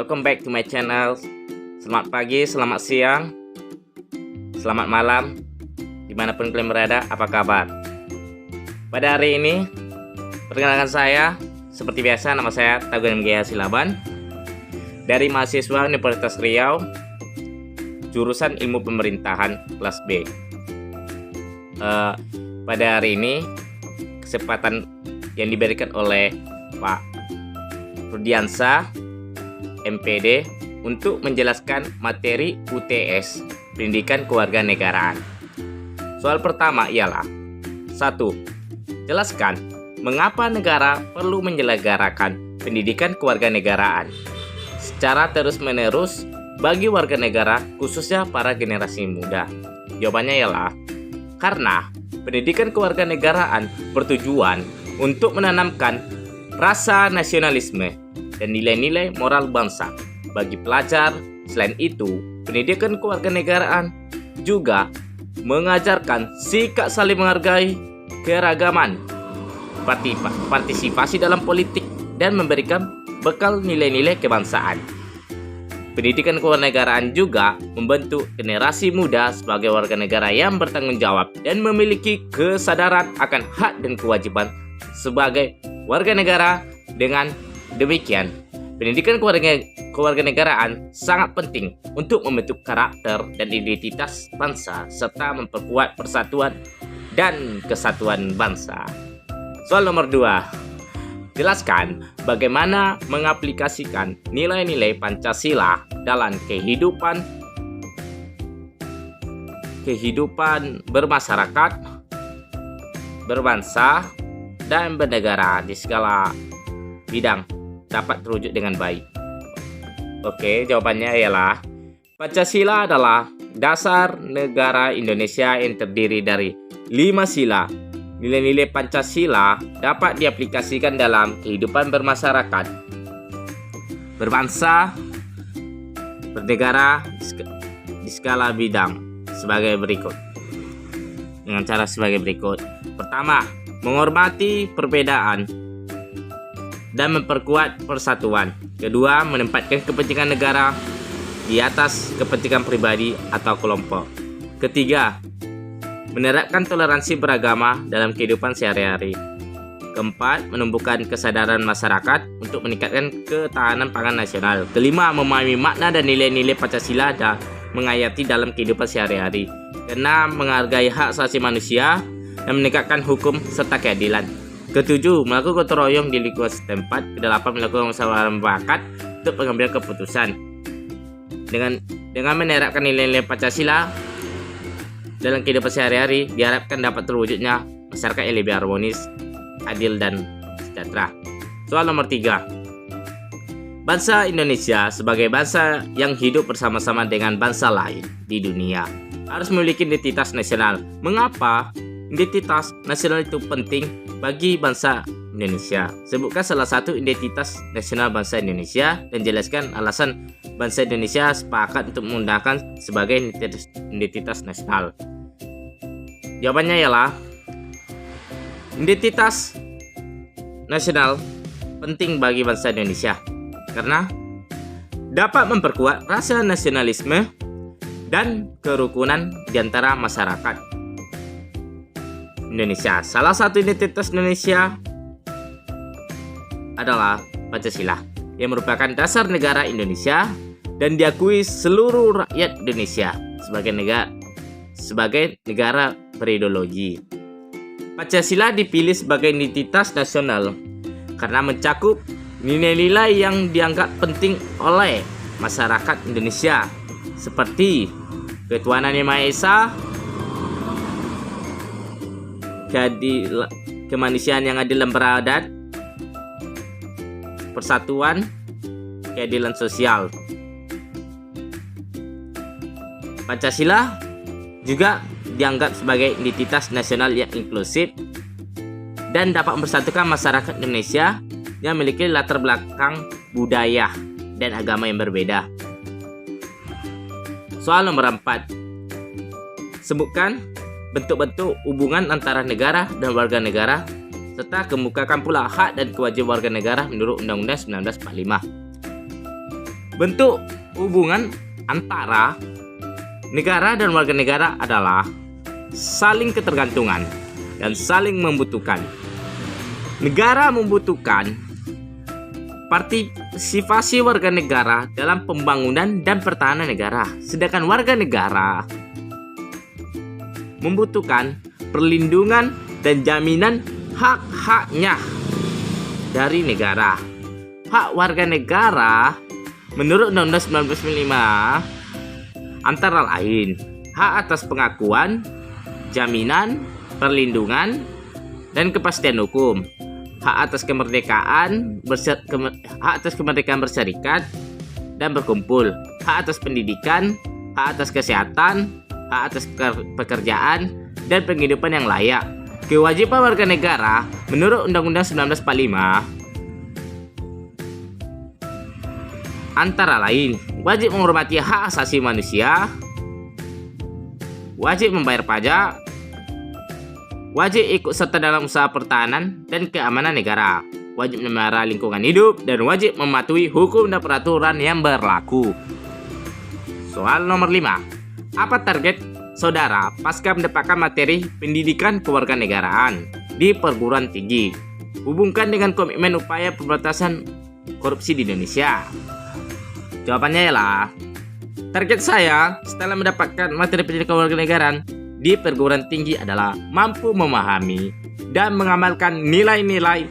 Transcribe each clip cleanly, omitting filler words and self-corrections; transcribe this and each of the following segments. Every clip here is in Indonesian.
welcome back to my channel. Selamat pagi, selamat siang, selamat malam, dimanapun kalian berada, apa kabar? Pada hari ini, perkenalkan saya, seperti biasa, nama saya Tagun MGH Silaban dari mahasiswa Universitas Riau, jurusan Ilmu Pemerintahan kelas B. Pada hari ini, kesempatan yang diberikan oleh Pak Rudiansa MPD untuk menjelaskan materi UTS Pendidikan Kewarganegaraan. Soal pertama ialah 1. Jelaskan mengapa negara perlu menyelenggarakan pendidikan kewarganegaraan secara terus-menerus bagi warga negara, khususnya para generasi muda. Jawabannya ialah karena pendidikan kewarganegaraan bertujuan untuk menanamkan rasa nasionalisme dan nilai-nilai moral bangsa bagi pelajar. Selain itu, pendidikan kewarganegaraan juga mengajarkan sikap saling menghargai keragaman, partisipasi dalam politik, dan memberikan bekal nilai-nilai kebangsaan. Pendidikan kewarganegaraan juga membentuk generasi muda sebagai warga negara yang bertanggung jawab dan memiliki kesadaran akan hak dan kewajiban sebagai warga negara. Dengan demikian, pendidikan kewarganegaraan sangat penting untuk membentuk karakter dan identitas bangsa serta memperkuat persatuan dan kesatuan bangsa. Soal nomor 2. Jelaskan bagaimana mengaplikasikan nilai-nilai Pancasila dalam kehidupan bermasyarakat, berbangsa, dan bernegara di segala bidang dapat terwujud dengan baik. Oke, jawabannya ialah Pancasila adalah dasar negara Indonesia yang terdiri dari 5 sila. Nilai-nilai Pancasila dapat diaplikasikan dalam kehidupan bermasyarakat, berbangsa, bernegara di skala bidang sebagai berikut. Dengan cara sebagai berikut. Pertama, menghormati perbedaan dan memperkuat persatuan. Kedua, menempatkan kepentingan negara di atas kepentingan pribadi atau kelompok. Ketiga, menerapkan toleransi beragama dalam kehidupan sehari-hari. Keempat, menumbuhkan kesadaran masyarakat untuk meningkatkan ketahanan pangan nasional. Kelima, memahami makna dan nilai-nilai Pancasila dan menghayati dalam kehidupan sehari-hari. Keenam, menghargai hak asasi manusia dan menegakkan hukum serta keadilan. Ketujuh, melakukan gotong royong di lingkungan setempat. Kedelapan, melakukan musyawarah mufakat untuk pengambilan keputusan. Dengan menerapkan nilai-nilai Pancasila dalam kehidupan sehari-hari, diharapkan dapat terwujudnya masyarakat yang lebih harmonis, adil, dan sejahtera. Soal nomor 3. Bangsa Indonesia sebagai bangsa yang hidup bersama-sama dengan bangsa lain di dunia harus memiliki identitas nasional. Mengapa identitas nasional itu penting bagi bangsa Indonesia? Sebutkan salah satu identitas nasional bangsa Indonesia dan jelaskan alasan bangsa Indonesia sepakat untuk menggunakan sebagai identitas nasional. Jawabannya ialah identitas nasional penting bagi bangsa Indonesia karena dapat memperkuat rasa nasionalisme dan kerukunan di antara masyarakat Indonesia. Salah satu identitas Indonesia adalah Pancasila yang merupakan dasar negara Indonesia dan diakui seluruh rakyat Indonesia sebagai negara berideologi. Pancasila dipilih sebagai identitas nasional karena mencakup nilai-nilai yang dianggap penting oleh masyarakat Indonesia seperti ketuhanan Yang Maha Esa, kemanusiaan yang adil dan beradab, persatuan, keadilan sosial. Pancasila juga dianggap sebagai identitas nasional yang inklusif dan dapat mempersatukan masyarakat Indonesia yang memiliki latar belakang budaya dan agama yang berbeda. Soal nomor 4. Sebutkan bentuk-bentuk hubungan antara negara dan warga negara serta kemukakan pula hak dan kewajiban warga negara menurut Undang-Undang 1945. Bentuk hubungan antara negara dan warga negara adalah saling ketergantungan dan saling membutuhkan. Negara membutuhkan partisipasi warga negara dalam pembangunan dan pertahanan negara, sedangkan warga negara membutuhkan perlindungan dan jaminan hak-haknya dari negara. Hak warga negara menurut Undang-Undang 1945 antara lain hak atas pengakuan, jaminan, perlindungan, dan kepastian hukum, hak atas kemerdekaan berserikat dan berkumpul, hak atas pendidikan, hak atas kesehatan, hak atas pekerjaan, dan penghidupan yang layak. Kewajiban warga negara menurut Undang-Undang 1945 antara lain wajib menghormati hak asasi manusia, wajib membayar pajak, wajib ikut serta dalam usaha pertahanan dan keamanan negara, wajib memelihara lingkungan hidup, dan wajib mematuhi hukum dan peraturan yang berlaku. Soal nomor 5. Apa target saudara pasca mendapatkan materi pendidikan kewarganegaraan di perguruan tinggi? Hubungkan dengan komitmen upaya pemberantasan korupsi di Indonesia. Jawabannya ialah, target saya setelah mendapatkan materi pendidikan kewarganegaraan di perguruan tinggi adalah mampu memahami dan mengamalkan nilai-nilai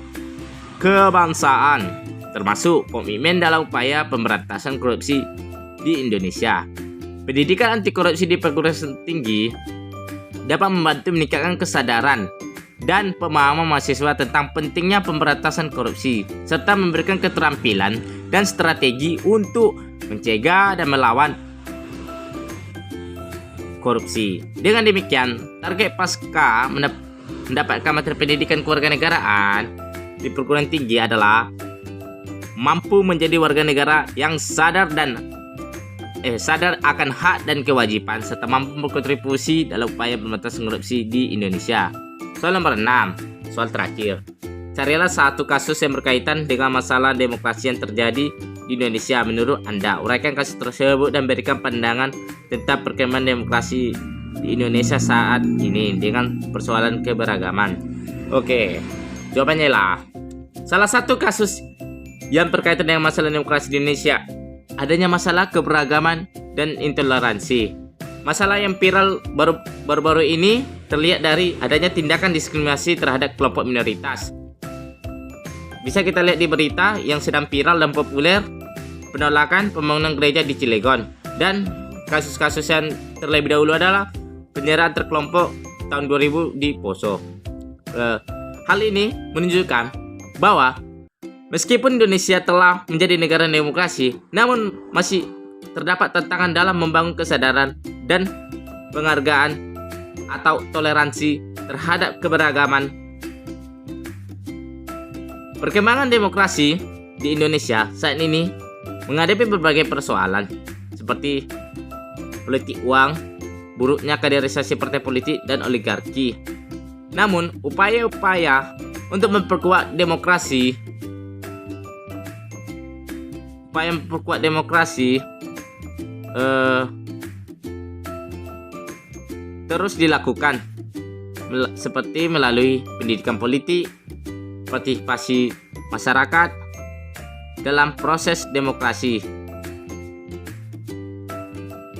kebangsaan, termasuk komitmen dalam upaya pemberantasan korupsi di Indonesia. Pendidikan anti korupsi di perguruan tinggi dapat membantu meningkatkan kesadaran dan pemahaman mahasiswa tentang pentingnya pemberantasan korupsi, serta memberikan keterampilan dan strategi untuk mencegah dan melawan korupsi. Dengan demikian, target pasca mendapatkan materi pendidikan kewarganegaraan di perguruan tinggi adalah mampu menjadi warga negara yang sadar akan hak dan kewajiban, serta mampu berkontribusi dalam upaya pemberantasan korupsi di Indonesia. Soal nomor 6, soal terakhir. Carilah satu kasus yang berkaitan dengan masalah demokrasi yang terjadi di Indonesia menurut Anda. Uraikan kasus tersebut dan berikan pandangan tentang perkembangan demokrasi di Indonesia saat ini dengan persoalan keberagaman. Oke, jawabannya lah. Salah satu kasus yang berkaitan dengan masalah demokrasi di Indonesia adanya masalah keberagaman dan intoleransi. Masalah yang viral baru-baru ini terlihat dari adanya tindakan diskriminasi terhadap kelompok minoritas. Bisa kita lihat di berita yang sedang viral dan populer, penolakan pembangunan gereja di Cilegon, dan kasus-kasus yang terlebih dahulu adalah penyerangan terkelompok tahun 2000 di Poso. Hal ini menunjukkan bahwa meskipun Indonesia telah menjadi negara demokrasi, namun masih terdapat tantangan dalam membangun kesadaran dan penghargaan atau toleransi terhadap keberagaman. Perkembangan demokrasi di Indonesia saat ini menghadapi berbagai persoalan seperti politik uang, buruknya kaderisasi partai politik dan oligarki. Namun, upaya-upaya untuk memperkuat demokrasi terus dilakukan, seperti melalui pendidikan politik, partisipasi masyarakat dalam proses demokrasi.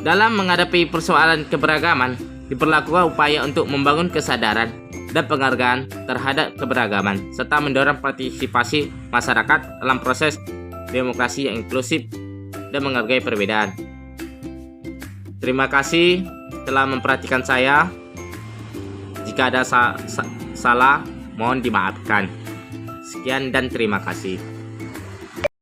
Dalam menghadapi persoalan keberagaman, diperlakukan upaya untuk membangun kesadaran dan penghargaan terhadap keberagaman, serta mendorong partisipasi masyarakat dalam proses demokrasi yang inklusif dan menghargai perbedaan. Terima kasih telah memperhatikan saya. Jika ada salah, mohon dimaafkan. Sekian dan terima kasih.